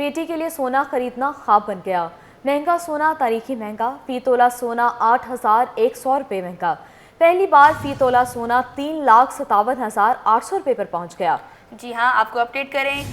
बेटी के लिए सोना खरीदना ख्वाब बन गया। महंगा सोना तारीखी महंगा, फी तोला सोना 8,100 रुपये महंगा। पहली बार फी तोला सोना 3,57,800 रुपये पर पहुंच गया। जी हाँ, आपको अपडेट करें,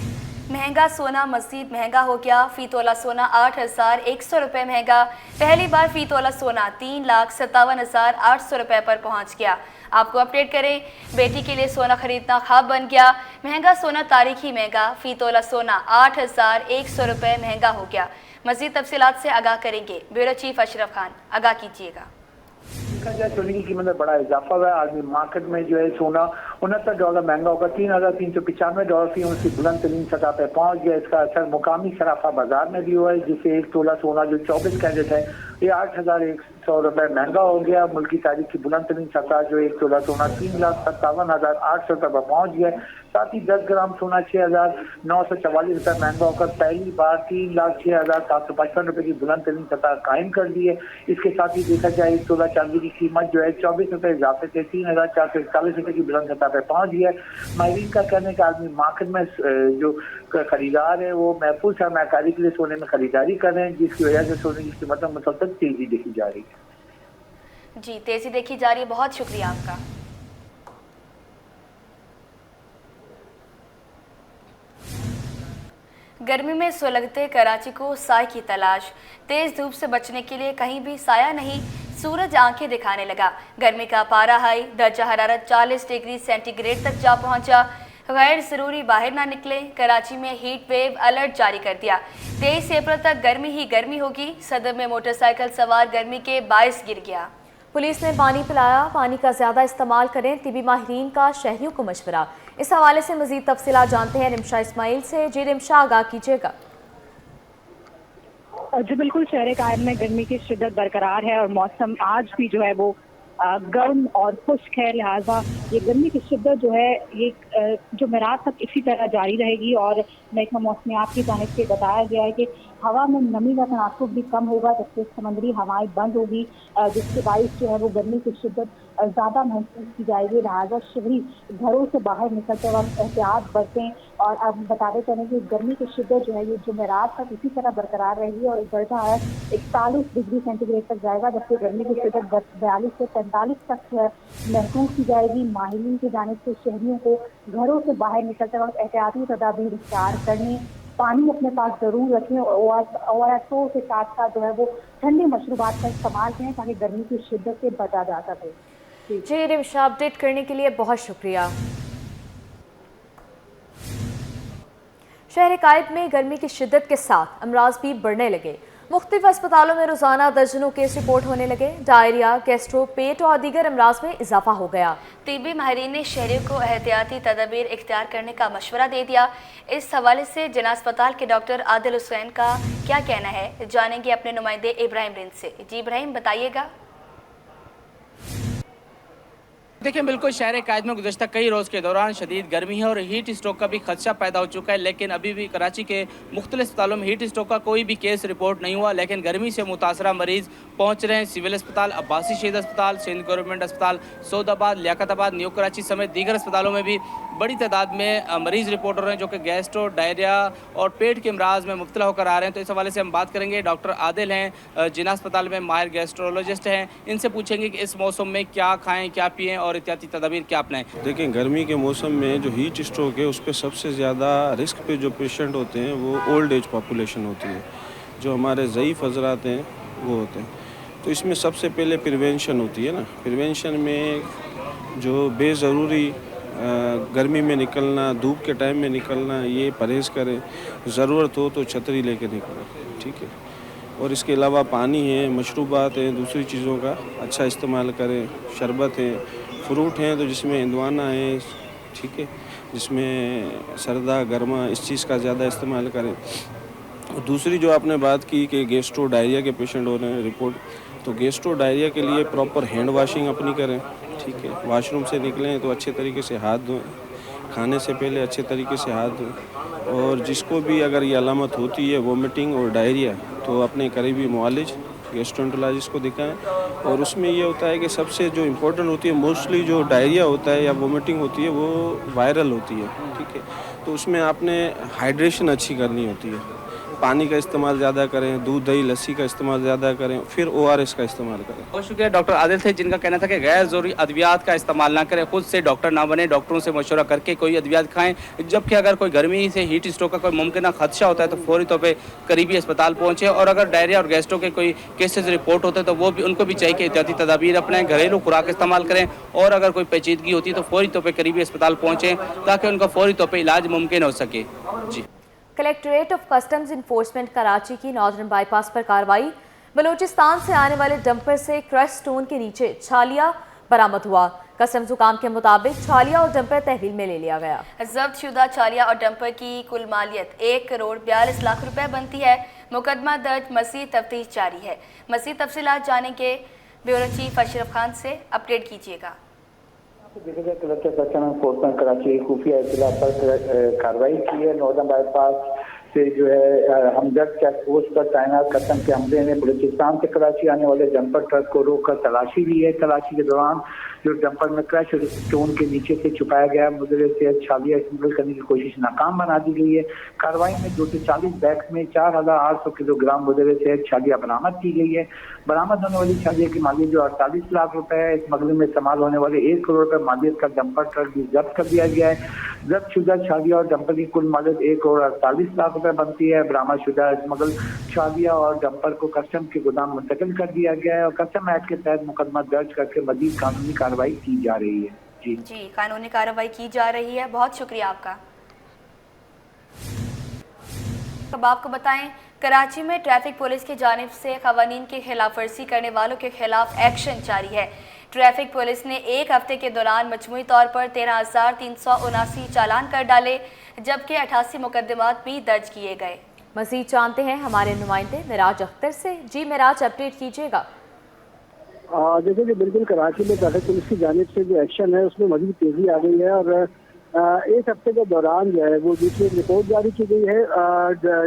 महंगा सोना मज़ीद महंगा हो गया। फी तोला सोना 8,100 रुपये महंगा। पहली बार फी तोला सोना 3,57,800 रुपये पर पहुंच गया। आपको अपडेट करें, बेटी के लिए सोना खरीदना ख्वाब बन गया। महंगा सोना तारीखी महंगा, फी तोला सोना 8,100 रुपये महंगा हो गया। मज़ीद तफसीलात से आगाह करेंगे ब्यूरो चीफ अशरफ खान, आगाह कीजिएगा। सोने की कीमत में बड़ा इजाफा हुआ है। आज मार्केट में जो है सोना $69 महंगा होगा, $3,395 फी उसकी बुलंद तरीन सतह पे पहुंच गया। इसका असर मुकामी सराफा बाजार में भी हुआ है, जिससे एक तोला सोना जो 24 कैरेट है ये 8,100 रुपये महंगा हो गया। मुल्क की तारीख की बुलंद तरीन सतह जो एक तोला सोना 3,57,800 रुपये पर पहुंच गया। साथ ही 10 ग्राम सोना 6,944 रुपये महंगा होकर पहली बार 3,06,755 रुपये की बुलंद तरीन सतह कायम कर दी है। इसके साथ ही देखा जाए एक तोला चांदी की कीमत जो है 24 रुपये इजाफे से 3,441 रुपये की बुलंद सतह पर पहुंच गया। माहिरीन का कहने का आदमी मार्केट में जो खरीदार है वो महफूज सरमाकारी के लिए सोने में खरीदारी कर रहे हैं, जिसकी वजह से सोने की कीमत में मुसलसल तेजी देखी जा रही है। जी, तेजी देखी जा रही है, बहुत शुक्रिया आपका। गर्मी में सुलगते कराची को साए की तलाश। तेज धूप से बचने के लिए कहीं भी साया नहीं, सूरज आंखें दिखाने लगा। गर्मी का पारा हाई दर्जा हरारत 40 डिग्री सेंटीग्रेड तक जा पहुंचा। गैर ज़रूरी बाहर ना निकले। कराची में हीट वेव अलर्ट जारी कर दिया। 23 अप्रैल तक गर्मी ही गर्मी होगी। सदर में मोटरसाइकिल सवार गर्मी के बायस गिर गया। पुलिस ने पानी पिलाया, पानी का ज़्यादा इस्तेमाल करें, तिबी माहिरीन का शहरियों को मशवरा। इस हवाले से मज़ीद तफसीलात जानते हैं रिमशा इस्माइल से। जी रिमशा, आगाह कीजिएगा। जी बिल्कुल, शहर कायम में गर्मी की शिद्दत बरकरार है और मौसम आज भी जो है वो गर्म और खुश्क है। लिहाजा ये गर्मी की शिद्दत जो है ये जुमेरात तक इसी तरह जारी रहेगी। और महकमा मौसमियात की जानिब से बताया गया है कि हवा में नमी का तनासुब भी कम होगा, जबकि समुद्री हवाएं बंद होगी, जिसके बायस जो है वो गर्मी की शिद्दत ज़्यादा महसूस की जाएगी। लिहाजा शहरी घरों से बाहर निकलते वक्त एहतियात बरतें। और अब बताते चलें कि गर्मी की शिद्दत जो है ये जुमेरात तक इसी तरह बरकरार रहेगी और दर्जा हरारत 41 डिग्री सेंटीग्रेड तक जाएगा, जबकि गर्मी की शिद्दत 42 से 45 तक महसूस की जाएगी। माहिरीन की जानिब से शहरियों को घरों से बाहर निकलते वक्त एहतियाती तदाबीर इख्तियार करने, पानी अपने पास जरूर रखें और ORSO के साथ साथ जो है वो ठंडे मशरूबात का इस्तेमाल करें ताकि गर्मी की शिद्दत से बचा जा सके। जी रिमशा, अपडेट करने के लिए बहुत शुक्रिया। शहर कायद में गर्मी की शिद्दत के साथ अमराज भी बढ़ने लगे। मुख्तलिफ अस्पतालों में रोजाना दर्जनों केस रिपोर्ट होने लगे। डायरिया, गैस्ट्रो, पेट और दीगर अमराज में इजाफा हो गया। तिब्बी माहिरीन ने शहरियों को एहतियाती तदबीर इख्तियार करने का मशवरा दे दिया। इस हवाले से जिला अस्पताल के डॉक्टर आदिल हुसैन का क्या कहना है, जानेंगे अपने नुमाइंदे इब्राहिम रिंद से। जी इब्राहिम, बताइएगा। देखिए, बिल्कुल शहर कायद में गुज़श्ता कई रोज़ के दौरान शदीद गर्मी है और हीट स्ट्रोक का भी खदशा पैदा हो चुका है। लेकिन अभी भी कराची के मुख्तलिफ अस्पतालों में हीट स्ट्रोक का कोई भी केस रिपोर्ट नहीं हुआ। लेकिन गर्मी से मुतासरा मरीज़ पहुँच रहे हैं सिविल अस्पताल, अब्बासी शहीद अस्पताल, सिंध गवर्नमेंट अस्पताल, सऊदाबाद, लियाकताबाद, न्यू कराची समेत दीगर अस्पतालों में भी बड़ी तादाद में मरीज़ रिपोर्ट हो रहे हैं जो कि गैस्ट्रो, डायरिया और पेट के अमराज में मुब्तला होकर आ रहे हैं। तो इस हवाले से हम बात करेंगे। डॉक्टर आदिल हैं, जिला अस्पताल में माहिर गैस्ट्रोलॉजिस्ट हैं। इनसे पूछेंगे कि इस मौसम में क्या खाएँ, क्या पिएँ और एहतियाती तदबीर क्या अपनाएं। देखिए, गर्मी के मौसम में जो हीट स्ट्रोक है उस पर सबसे ज़्यादा रिस्क पे जो पेशेंट होते हैं वो ओल्ड एज पॉपुलेशन होती है, जो हमारे ज़ईफ़ हज़रात हैं वो होते हैं। तो इसमें सबसे पहले प्रिवेंशन होती है ना। प्रिवेंशन में जो बेज़रूरी गर्मी में निकलना, धूप के टाइम में निकलना, ये परहेज़ करें। ज़रूरत हो तो छतरी लेके निकलें, ठीक है। और इसके अलावा पानी है, मशरूबात हैं, दूसरी चीज़ों का अच्छा इस्तेमाल करें। शरबत है, फ्रूट हैं तो जिसमें इंदवाना है, ठीक है, जिसमें सरदा गर्मा, इस चीज़ का ज़्यादा इस्तेमाल करें। और दूसरी जो आपने बात की कि गैस्ट्रो डायरिया के पेशेंट हो रहे हैं रिपोर्ट, तो गैस्ट्रो डायरिया के लिए प्रॉपर हैंड वाशिंग अपनी करें, ठीक है। वॉशरूम से निकलें तो अच्छे तरीके से हाथ धोएं, खाने से पहले अच्छे तरीके से हाथ धोएं। और जिसको भी अगर ये अलामत होती है वोमिटिंग और डायरिया, तो अपने करीबी मुआलिज गैस्ट्रोएंटरोलॉजिस्ट को दिखाएं। और उसमें ये होता है कि सबसे जो इम्पोर्टेंट होती है, मोस्टली जो डायरिया होता है या वोमिटिंग होती है वो वायरल होती है, ठीक है। तो उसमें आपने हाइड्रेशन अच्छी करनी होती है। पानी का इस्तेमाल ज़्यादा करें, दूध दही लस्सी का इस्तेमाल ज़्यादा करें, फिर ORS का इस्तेमाल करें। बहुत शुक्रिया डॉक्टर आदिल थे, जिनका कहना था कि गैर ज़रूरी अद्वियात का इस्तेमाल ना करें, खुद से डॉक्टर ना बने, डॉक्टरों से मशवरा करके कोई अद्वियात खाएं। जबकि अगर कोई गर्मी से हीट स्ट्रोक का कोई मुमकिन खदशा होता है तो फौरी तौर पर करीबी अस्पताल पहुँचे, और अगर डायरिया और गैस्ट्रो के कोई केसेस रिपोर्ट होते हैं तो वो भी उनको भी चाहिए कि एहतियाती तदाबीर अपनाएं, घरेलू खुराक इस्तेमाल करें, और अगर कोई पेचीदगी होती है तो फौरी तौर पर करीबी अस्पताल पहुँचें ताकि उनका फौरी तौर पर इलाज मुमकिन हो सके। जी। Collectorate of customs enforcement Karachi की नॉर्दर्न बाईपास पर कार्रवाई। बलूचिस्तान से आने वाले डंपर से क्रश स्टोन के नीचे छालिया बरामद हुआ। कस्टम्स हुकाम के मुताबिक छालिया और डंपर तहवील में ले लिया गया। जब्त शुदा छालिया और डंपर की कुल मालियत 1 करोड़ 42 लाख रुपए बनती है। मुकदमा दर्ज, मज़ीद तफ्तीश जारी है। मज़ीद तफसीलात जानेंगे ब्यूरो चीफ अशरफ खान से, अपडेट कीजिएगा। देखा जाए कलेक्टर कस्टम एनफोर्समेंट कराची खुफिया इतला पर कार्रवाई की है। नॉर्दर्न बाईपास से जो है हमदर्द चेक पोस्ट पर तैनात कस्टम के अमले ने बलूचिस्तान से कराची आने वाले डंपर ट्रक को रोककर तलाशी ली है। तलाशी के दौरान जो डंपर में क्रश स्टोन के नीचे से छुपाया गया मुद्दे से छालिया स्मगल करने की कोशिश नाकाम बना दी गई है। कार्रवाई में 240 बैग्स में 4800 किलोग्राम मुद्दे से छालिया बरामद की गई है। बरामद होने वाली छालिया की मालियत जो 48 लाख रुपए है। स्मगलिंग में इस्तेमाल होने वाले 1 करोड़ रुपए मालियत का डंपर ट्रक भी जब्त कर दिया गया है। जब्त शुदा छालिया और डंपर की कुल मालियत 1 करोड़ 48 लाख रुपए बनती है। बरामद शुदा स्मगल छालिया और डंपर को कस्टम के गोदाम मुंतकिल कर दिया गया है और कस्टम एक्ट के तहत मुकदमा दर्ज करके मजीद कानूनी कार्रवाई की जा रही है। जी, कानूनी कार्रवाई की जा रही है। बहुत शुक्रिया आपका। अब आपको बताएं, कराची में ट्रैफिक पुलिस की जानिब से खवानीन की खिलाफ वर्जी करने वालों के खिलाफ एक्शन जारी है। ट्रैफिक पुलिस ने एक हफ्ते के दौरान मजमूई तौर पर 13,379 चालान कर डाले, जबकि 88 मुकदमात भी दर्ज किए गए। मजीद जानते हैं हमारे नुमाइंदे मिराज अख्तर से। जी मिराज, अपडेट कीजिएगा। जैसे कि बिल्कुल कराची में ट्रैफिक पुलिस की जानिब से जो एक्शन है उसमें मजीद तेजी आ गई है और एक हफ्ते के दौरान जो है वो दूसरी एक रिपोर्ट जारी की गई है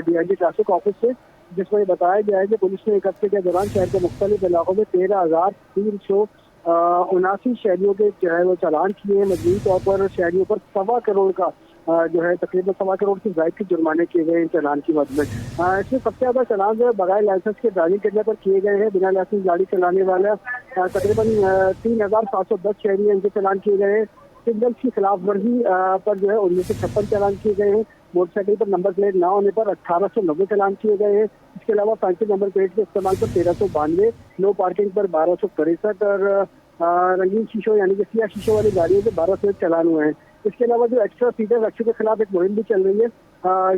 DIG ट्रैफिक ऑफिस से, जिसमें बताया गया है कि पुलिस ने एक हफ्ते के दौरान शहर के मुख्तलिफ इलाकों में 13,379 शहरियों के जो है वो चालान किए हैं। मजबूरी तौर पर शहरियों पर 1.25 करोड़ का जो है तकरीबन 1.25 करोड़ से ज़ायद के जुर्माने किए गए हैं चालान की मद में। इसमें सबसे ज़्यादा चालान जो है बगैर लाइसेंस के ड्राइविंग करने पर किए गए हैं। बिना लाइसेंस गाड़ी चलाने वाला तकरीबन 3,710 शहरी हैं, इनके चालान किए गए हैं। सिग्नल की खिलाफ वर्जी पर जो है 1956 चालान किए गए हैं। मोटरसाइकिल पर नंबर प्लेट ना होने पर 1890 चालान किए गए हैं। इसके अलावा फैंसी नंबर प्लेट के इस्तेमाल पर 1392, नो पार्किंग पर 1263 और रंगीन शीशों यानी कि सियाह शीशों वाली गाड़ियों के 1200 चालान हुए हैं। इसके अलावा जो एक्स्ट्रा सीटर रक्षों के खिलाफ एक मुहिम भी चल रही है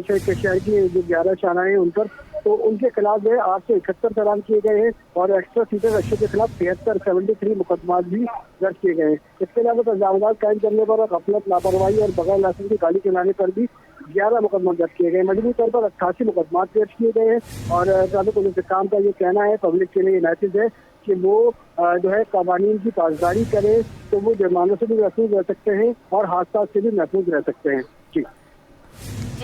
शहर की जो 11 शाखाएं हैं उन पर, तो उनके खिलाफ जो है 871 चालान किए गए हैं और एक्स्ट्रा सीटर रक्षों के खिलाफ 73 मुकदमात भी दर्ज किए गए हैं। इसके अलावा तजावुज़ात कायम करने पर, गफलत, लापरवाही और बगैर लाइसेंस की गाड़ी चलाने पर भी 11 मुकदमा दर्ज किए गए। मजबूरी तौर पर 88 मुकदमात दर्ज किए गए हैं और ट्रैफिक पुलिस काम का ये कहना है, पब्लिक के लिए मैसेज है कि वो जो है कानून की पासदारी करें तो वो जुर्मानों से भी महफूज रह सकते हैं और हादसा से भी महफूज रह सकते हैं। जी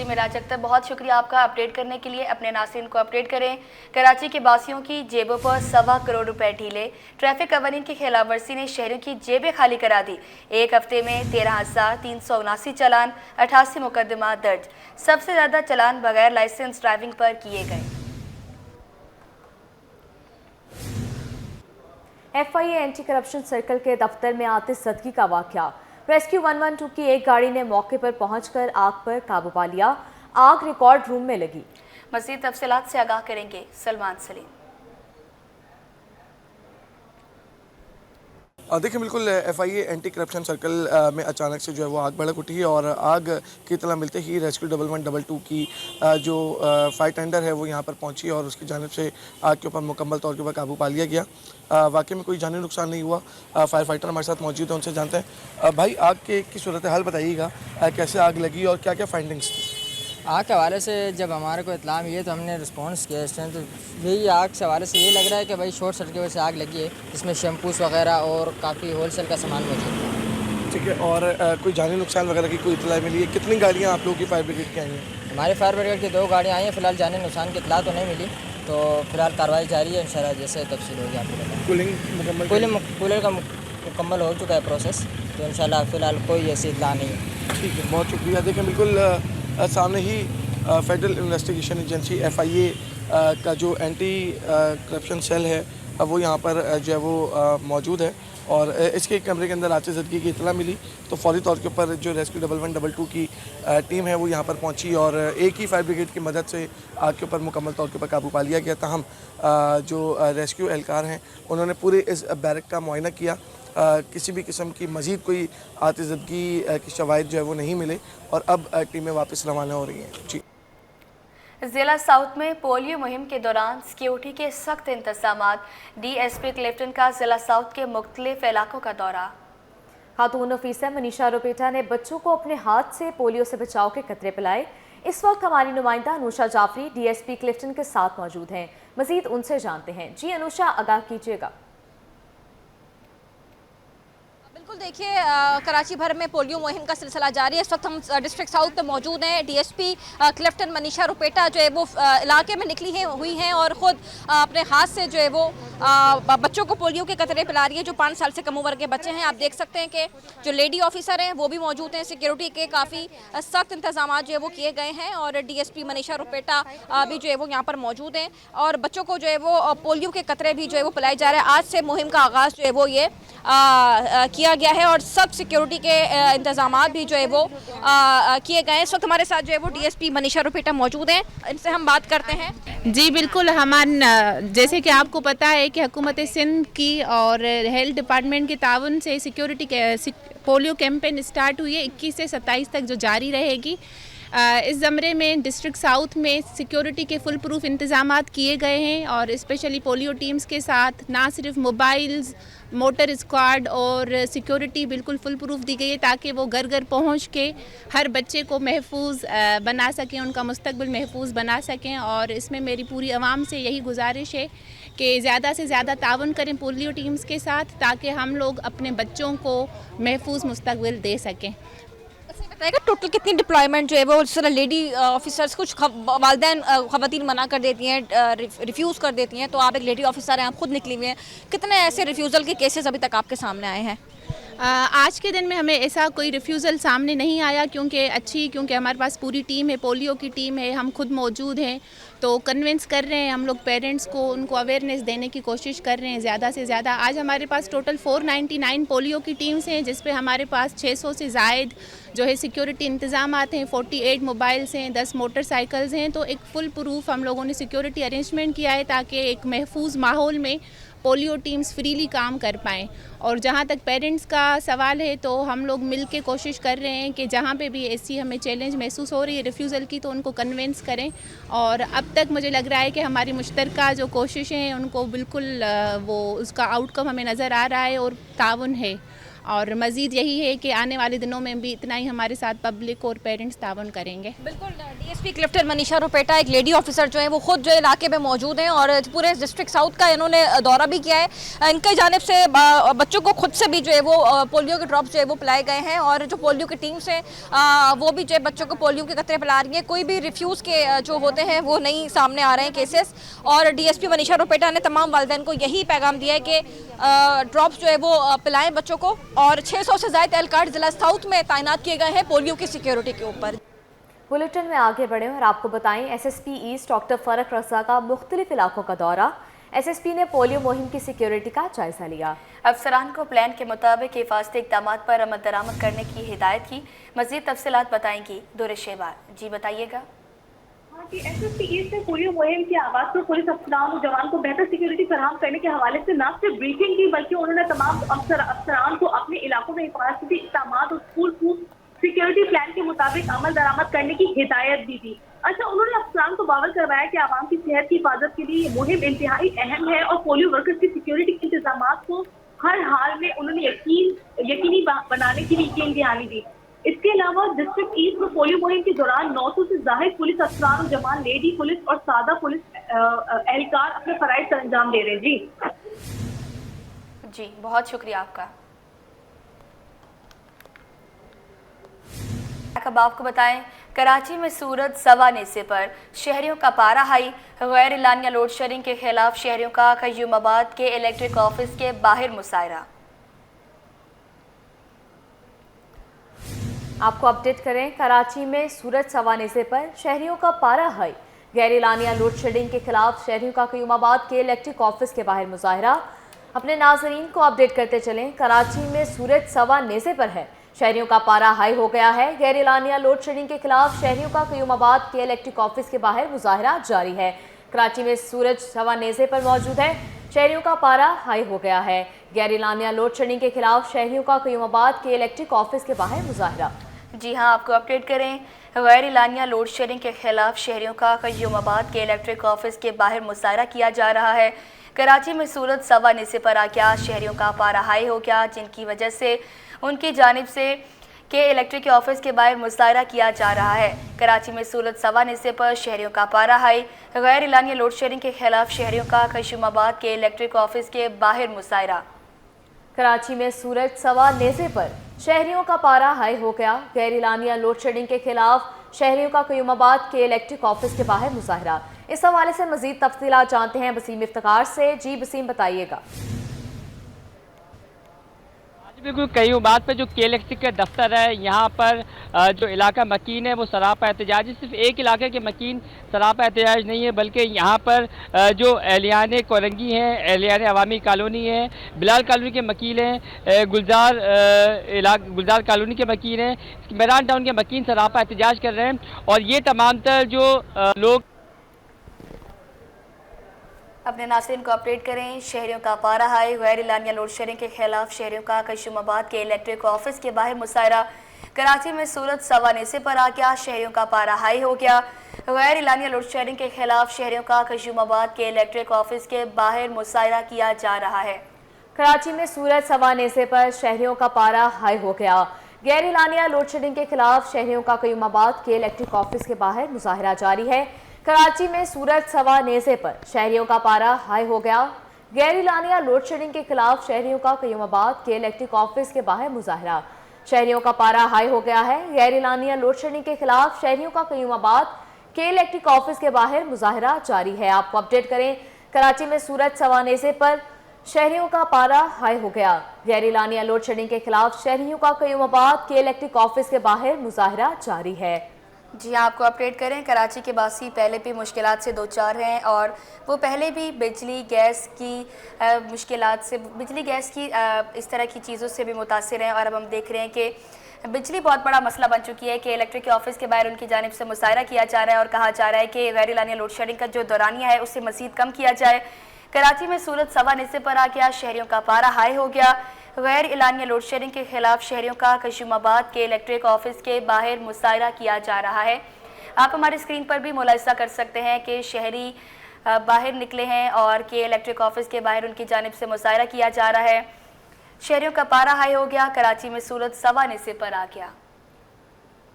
मिराज अख्तर, बहुत शुक्रिया आपका अपडेट करने के लिए। अपने नाज़रीन को अपडेट करें, कराची के बासियों की जेबों पर 1.25 करोड़ रुपए ढीले। ट्रैफिक कवानीन की खिलाफवर्जी ने शहरों की जेबें खाली करा दी। एक हफ्ते में 13,379 चालान, 88 मुकदमा दर्ज। सबसे ज़्यादा चालान बगैर लाइसेंस ड्राइविंग पर किए गए। FIA एंटी करप्शन सर्कल के दफ्तर में आतिश ज़दगी का वाक़या। रेस्क्यू 112 की एक गाड़ी ने मौके पर पहुंचकर आग पर काबू पा लिया। आग रिकॉर्ड रूम में लगी। मज़ीद तफसीलात से आगाह करेंगे सलमान सलीम। देखिए बिल्कुल FIA एंटी करप्शन सर्कल में अचानक से जो है वो आग भड़क उठी और आग की इत्तला मिलते ही रेस्क्यू 1122 की जो फायर टेंडर है वो यहाँ पर पहुँची और उसकी जानिब से आग के ऊपर मुकम्मल तौर के ऊपर काबू पा लिया गया। वाकई में कोई जानी नुकसान नहीं हुआ। फायर फाइटर हमारे साथ मौजूद है, उनसे जानते हैं। भाई आग की सूरत हाल बताइएगा, कैसे आग लगी और क्या क्या फाइंडिंग्स थी? आग के हवाले से जब हमारे को इत्तला मिली तो हमने रिस्पॉन्स किया इस टाइम, तो यही आग के हवाले से ये लग रहा है कि भाई शॉर्ट सर्किट की वजह से आग लगी है, जिसमें शैम्पूस वगैरह और काफ़ी होलसेल का सामान मौजूद है। ठीक है, और कोई जानी नुकसान वगैरह की कोई इत्तला मिली है? कितनी गाड़ियाँ आप लोगों की फायर ब्रिगेड की आई हैं? हमारे फायर ब्रिगेड की 2 गाड़ियाँ आई हैं। फिलहाल जानी नुकसान की इत्तला तो नहीं मिली, तो फिलहाल कार्रवाई जारी है। इंशाल्लाह जैसे तफसील होगी आपको बताएं। कूलर का मुकम्मल हो चुका है प्रोसेस, तो इंशाल्लाह फिलहाल कोई ऐसी इत्तला नहीं है। ठीक है, बहुत शुक्रिया। देखें बिल्कुल सामने ही फेडरल इन्वेस्टिगेशन एजेंसी FIA का जो एंटी करप्शन सेल है वो यहाँ पर जो है वो मौजूद है और इसके कैमरे के अंदर आतिशबाजी की इतला मिली तो फौरी तौर के ऊपर जो रेस्क्यू 1122 की टीम है वो यहाँ पर पहुँची और एक ही फायर ब्रिगेड की मदद से आग के ऊपर मुकम्मल तौर के ऊपर काबू पा लिया गया। ताहम जो रेस्क्यू एहलकार हैं उन्होंने पूरे इस बैरक का मुआयना किया, किसी भी किस्म की मज़ीद कोई आतिशबाजी की शवाहिद जो है वो नहीं मिले और अब टीमें वापस रवाना हो रही हैं। जी। जिला साउथ में पोलियो मुहिम के दौरान सिक्योरिटी के सख्त इंतजामात। DSP क्लिफ्टन का जिला साउथ के मुख्तलिफ इलाकों का दौरा। खातून ऑफिसर मनीषा रुपेटा ने बच्चों को अपने हाथ से पोलियो से बचाव के कतरे पिलाए। इस वक्त हमारी नुमाइंदा अनुषा जाफरी DSP क्लिफ्टन के साथ मौजूद हैं। मजीद उनसे जानते हैं। जी अनुषा, आगाह कीजिएगा। बिल्कुल, देखिए कराची भर में पोलियो मुहिम का सिलसिला जारी है। इस वक्त हम डिस्ट्रिक्ट साउथ में मौजूद हैं। DSP क्लिफ्टन मनीषा रुपेटा जो है वो इलाके में निकली हुई हैं और ख़ुद अपने हाथ से जो है वो बच्चों को पोलियो के कतरे पिला रही है जो 5 साल से कम उम्र के बच्चे हैं। आप देख सकते हैं कि जो लेडी ऑफिसर हैं वो भी मौजूद हैं। सिक्योरिटी के काफ़ी सख्त इंतजाम जो है वो किए गए हैं और DSP मनीषा रुपेटा भी जो है वो यहाँ पर मौजूद हैं और बच्चों को जो है वो पोलियो के कतरे भी जो है वो पिलाए जा रहे हैं। आज से मुहिम का आगाज़ जो है वो ये किया गया है और सख्त सिक्योरिटी के इंतजाम भी जो है वो किए गए हैं। इस वक्त हमारे साथ जो है वो DSP मनीषा रुपेटा मौजूद हैं, इनसे हम बात करते हैं। जी बिल्कुल, जैसे कि आपको पता है कि हुकूमत सिंध की और हेल्थ डिपार्टमेंट के ताउन से सिक्योरिटी पोलियो कैंपेन स्टार्ट हुई है 21 से 27 तक जो जारी रहेगी। इस ज़मरे में डिस्ट्रिक्ट साउथ में सिक्योरिटी के फुल प्रूफ इंतजामात किए गए हैं और स्पेशली पोलियो टीम्स के साथ ना सिर्फ मोबाइल्स, मोटर स्क्वाड और सिक्योरिटी बिल्कुल फुल प्रूफ दी गई है ताकि वो घर घर पहुंच के हर बच्चे को महफूज बना सकें, उनका मुस्तकबिल महफूज बना सकें। और इसमें मेरी पूरी आवाम से यही गुजारिश है कि ज़्यादा से ज़्यादा ताउन करें पोलियो टीम्स के साथ ताकि हम लोग अपने बच्चों को महफूज मुस्तकबिल दे सकें। टोटल कितनी डिप्लॉयमेंट जो है वो, जिस तरह लेडी ऑफिसर्स कुछ वालदैन ख़वातीन मना कर देती हैं, रिफ्यूज़ कर देती हैं, तो आप एक लेडी ऑफिसर हैं, आप खुद निकली हुई हैं, कितने ऐसे रिफ्यूज़ल के केसेस अभी तक आपके सामने आए हैं? आज के दिन में हमें ऐसा कोई रिफ्यूज़ल सामने नहीं आया क्योंकि हमारे पास पूरी टीम है, पोलियो की टीम है, हम खुद मौजूद हैं, तो कन्विंस कर रहे हैं हम लोग पेरेंट्स को, उनको अवेयरनेस देने की कोशिश कर रहे हैं ज़्यादा से ज़्यादा। आज हमारे पास टोटल 499 पोलियो की टीम्स हैं जिस पे हमारे पास 600 से ज़ायद जो है सिक्योरिटी इंतज़ामात हैं, 48 मोबाइल्स हैं, 10 मोटरसाइकिल्स हैं। तो एक फुल प्रूफ हम लोगों ने सिक्योरिटी अरेंजमेंट किया है ताकि एक महफूज माहौल में पोलियो टीम्स फ्रीली काम कर पाएँ। और जहाँ तक पेरेंट्स का सवाल है तो हम लोग मिल के कोशिश कर रहे हैं कि जहाँ पे भी ऐसी हमें चैलेंज महसूस हो रही है रिफ्यूज़ल की तो उनको कन्विंस करें। और अब तक मुझे लग रहा है कि हमारी मुश्तरका जो कोशिशें हैं उनको बिल्कुल वो उसका आउटकम हमें नज़र आ रहा है और ताउन है। और मज़ीद यही है कि आने वाले दिनों में भी इतना ही हमारे साथ पब्लिक और पेरेंट्स ताउन करेंगे। बिल्कुल, DSP क्लिफ्टन मनीषा रुपेटा एक लेडी ऑफिसर जो है वो खुद जो इलाके में मौजूद हैं और पूरे डिस्ट्रिक्ट साउथ का इन्होंने दौरा भी किया है। इनकी जानिब से बच्चों को खुद से भी जो है वो पोलियो के ड्रॉप्स जो है वो पिलाए गए हैं और जो पोलियो की टीम्स हैं वो भी जो है बच्चों को पोलियो के कतरे पिला रही हैं। कोई भी रिफ्यूज़ के जो होते हैं वो नहीं सामने आ रहे हैं केसेस। और DSP मनीषा रुपेटा ने तमाम वालिदैन को यही पैगाम दिया है कि ड्रॉप्स जो है वो पिलाएं बच्चों को। और 600 से ज़ायद एहलकार जिला साउथ में तैनात किए गए हैं पोलियो की सिक्योरिटी के ऊपर। बुलेटिन में आगे बढ़े और आपको बताएं SSP ईस्ट डॉक्टर फरक रज़ा का मुख्तलिफ इलाकों का दौरा। SSP ने पोलियो मुहिम की सिक्योरिटी का जायजा लिया। अफसरान को प्लान के मुताबिक हिफाजती इक़दाम पर अमल दरामद करने की हिदायत की। मज़ीद तफसीलात बताएंगी दुर शेबार। जी बताइएगा। SSP ईस्ट ने पोलियो मुहिम के आगाज पर पुलिस अफसरान और जवान को बेहतर सिक्योरिटी फराहम करने के हवाले से न सिर्फ ब्रीफिंग की बल्कि उन्होंने तमाम अफसरान को अपने इलाकों में हिफाजती इक़दाम और फुल सिक्योरिटी प्लान के मुताबिक अमल दरामद करने की हिदायत भी दी। अच्छा, उन्होंने अफसरान को बावर करवाया कि आवाम की सेहत की हिफाजत के लिए ये मुहिम इंतहाई अहम है और पोलियो वर्कर्स की सिक्योरिटी के इंतजाम को हर हाल में उन्होंने यकीनी बनाने की भी यकीन दहानी दी। इसके अलावा डिस्ट्रिक्ट ईस्ट में पोलियो मुहिम के दौरान 900 से ज़ायद पुलिस अफसरान और जवान, लेडी पुलिस और सादा पुलिस एहलकार अपने फराइज का अंजाम दे रहे हैं। जी बहुत शुक्रिया आपका। अब आपको बताएं, कराची में सूरत सवानेसे पर शहरियों का पारा हाई। गैर एलानिया लोड शेडिंग के खिलाफ शहरियों का क़य्यूमाबाद के इलेक्ट्रिक ऑफिस के बाहर मुशायरा। आपको अपडेट करें, कराची में सूरज सवानेसे पर शहरियों का पारा हाई। गैर एलानिया लोड शेडिंग के खिलाफ शहरियों का कयूमाबाद के इलेक्ट्रिक ऑफिस के बाहर मुजाहरा। अपने नाजरीन को अपडेट करते चलें, कराची में सूरज सवानेसे पर है, शहरियों का पारा हाई हो गया है। गैर एलानिया लोड शेडिंग के खिलाफ शहरियों का कयूमाबाद के इलेक्ट्रिक ऑफिस के बाहर मुजाहरा जारी है। कराची में सूरज सवानेसे पर मौजूद है, शहरियों का पारा हाई हो गया है। गैर एलानिया लोड शेडिंग के खिलाफ शहरियों का कयूमाबाद के इलेक्ट्रिक ऑफिस के बाहर मुजाहरा। जी हाँ, आपको अपडेट करें, गैर एलानिया लोड शेडिंग के खिलाफ शहरियों का कयूमाबाद के इलेक्ट्रिक ऑफिस के बाहर मुजाहरा किया जा रहा है। कराची में सूरज सवानेसे पर आ गया, शहरियों का पारा हाई हो गया, जिनकी वजह से उनकी जानिब से के इलेक्ट्रिक के ऑफिस के बाहर मुजाहरा किया जा रहा है। कराची में सूरज सवानेसे पर शहरियों का पारा हाई। गैर एलानिया लोड शेडिंग के खिलाफ शहरियों का कयूमाबाद के इलेक्ट्रिक ऑफिस के बाहर मुजाहरा। कराची में सूरज सवानेसे पर शहरियों का पारा हाई हो गया। गैर एलानिया लोड शेडिंग के खिलाफ शहरियों का कयूमाबाद के इलेक्ट्रिक ऑफिस के बाहर मुजाहरा। इस हवाले से मजीद तफसीलात जानते हैं बसीम इफ्तिकार से। जी बसीम, बताइएगा। बिल्कुल कयूमाबाद पर जो KLXC का दफ्तर है, यहाँ पर जो इलाका मकीन है वो सरापा एहतजाज। सिर्फ एक इलाके के मकीन सरापा एहतजाज नहीं है, बल्कि यहाँ पर जो एहलियान कोरंगी हैं, एहलियान अवामी कॉलोनी है, बिलाल कॉलोनी के मकीन हैं, गुलजार कॉलोनी के मकीन हैं, मैदान टाउन के मकीन सरापा एहतजाज कर रहे हैं। और ये तमाम तर जो लोग अपने नाज़रीन को अपडेट करें, शहरियों का पारा हाई। गैर एलानिया लोड शेडिंग के खिलाफ शहरियों का कयूमाबाद के इलेक्ट्रिक ऑफिस के बाहर मुजाहरा। कराची में सूरज सवानेसे पर आ गया, शहरियों का पारा हाई हो गया। गैर एलानिया लोड शेडिंग के खिलाफ शहरियों का कयूमाबाद के इलेक्ट्रिक ऑफिस के बाहर मुजाहरा किया जा रहा है। कराची में सूरज सवानेसे पर शहरियों का पारा हाई हो गया। गैर एलानिया लोड शेडिंग के खिलाफ शहरियों का कयूमाबाद के इलेक्ट्रिक ऑफिस के बाहर मुजाहरा जारी है। कराची में सूरज सवानेसे पर शहरियों का पारा हाई हो गया। गैर एलानिया लोड शेडिंग के खिलाफ शहरियों का कयूमाबाद के इलेक्ट्रिक ऑफिस के बाहर मुजाहरा। शहरियों का पारा हाई हो गया है। गैर एलानिया लोड शेडिंग के खिलाफ शहरियों का कयूमाबाद के इलेक्ट्रिक ऑफिस के बाहर मुजाहरा जारी है। आपको अपडेट करें, कराची में सूरज सवानेसे पर शहरियों का पारा हाई हो गया। गैर एलानिया लोड शेडिंग के खिलाफ शहरियों का कयूमाबाद के इलेक्ट्रिक ऑफिस के बाहर मुजाहरा जारी है। जी हाँ, आपको अपडेट करें, कराची के बासी पहले भी मुश्किलात से दो चार हैं और वो पहले भी बिजली गैस की मुश्किलात से, बिजली गैस की इस तरह की चीज़ों से भी मुतासिर हैं। और अब हम देख रहे हैं कि बिजली बहुत बड़ा मसला बन चुकी है कि इलेक्ट्रिक के ऑफिस के बाहर उनकी जानिब से मुजाहरा किया जा रहा है और कहा जा रहा है कि गैर एलानिया लोड शेडिंग का जो दौरानिया है उससे मज़ीद कम किया जाए। कराची में सूरज सवानेसे पर आ गया, शहरियों का पारा हाई हो गया। गैर एलानिया लोड शेडिंग के खिलाफ शहरियों का कयूमाबाद के इलेक्ट्रिक ऑफिस के बाहर मुजाहरा किया जा रहा है। आप हमारी स्क्रीन पर भी मुलाहिजा कर सकते हैं कि शहरी बाहर निकले हैं और के इलेक्ट्रिक ऑफिस के बाहर उनकी जानिब से मुजाहरा किया जा रहा है। शहरियों का पारा हाई हो गया, कराची में सूरज सवानेसे पर आ गया।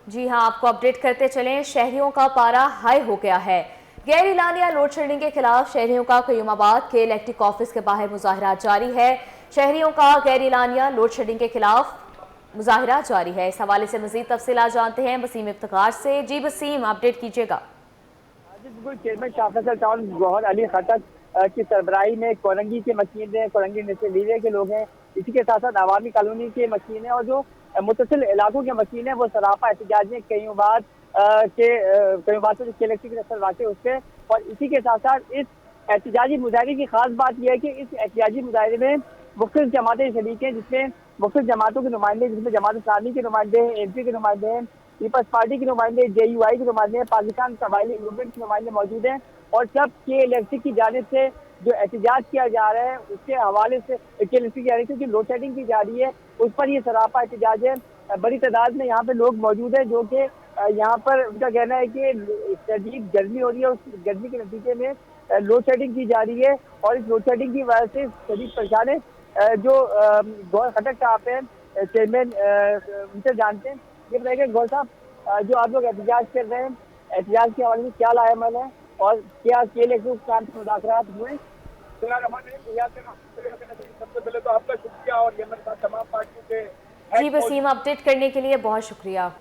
जी हाँ, आपको अपडेट करते चलें, शहरियों का पारा हाई हो गया है। गैर एलानिया लोड शेडिंग के खिलाफ शहरियों का कयूमाबाद के इलेक्ट्रिक ऑफिस के बाहर मुजाहरा जारी है। शहरियों का गैर एलानिया लोड शेडिंग के खिलाफ मुजाहरा जारी है। इस हवाले से मजीद तफसीलात जानते हैं बसीम इफ्तिकार से। जी बसीम, अपडेट कीजिएगा। बिल्कुल, चेयरमैन शाह फैसल टाउन गौहर अली खटक की सरबराही में कोरंगी के मकीन हैं, कोरंगी नस्लीले के लोग हैं, इसी के साथ साथ अवामी कॉलोनी के मकीन हैं और जो मुतसिल इलाकों के मकीन हैं वो सरापा एहतजाज में कयूमाबाद से जो KLXC की नस्ल वाक़ है उस पर। और इसी के साथ साथ इस एहतजाजी मुजाहरे की खास बात यह है कि इस एहतजाजी मुजाहरे में मुख्तलिफ जमातें शरीक हैं, जिसमें मुख्तलिफ जमातों के नुमाइंदे, जिसमें जमात इस्लामी के नुमाइंदे हैं, MP के नुमाइंदे हैं, पीपल्स पार्टी के नुमाइंदे, JUI के नुमाइंदे हैं, पाकिस्तान कबायली मूवमेंट के नुमाइंदे मौजूद हैं। और सब KLXC की जानिब से जो एहतजाज किया जा रहा है उसके हवाले से KLXC की जानिब से जो लोड शेडिंग की जा रही है उस पर ये सरापा एहतजाज है। बड़ी तादाद में यहाँ पे लोग मौजूद हैं जो कि यहाँ पर उनका कहना है कि शदीद गर्मी हो रही है, उस गर्मी के नतीजे में लोड शेडिंग की जा रही है और इस लोड शेडिंग की वजह से शदीद परेशान है। जो गौर खटक साहब हैं, चेयरमैन, उनसे जानते हैं। ये बताइए गौर साहब, जो आप लोग एहतजाज कर रहे हैं, एहतजाज के हवाले से क्या लाएमल है और क्या KLXC काम से मुज़ाकरात हुए? सबसे पहले तो आपका शुक्रिया और ये मेरे साथ तमाम पार्टियों के। जी वसीम, अपडेट करने के लिए बहुत शुक्रिया।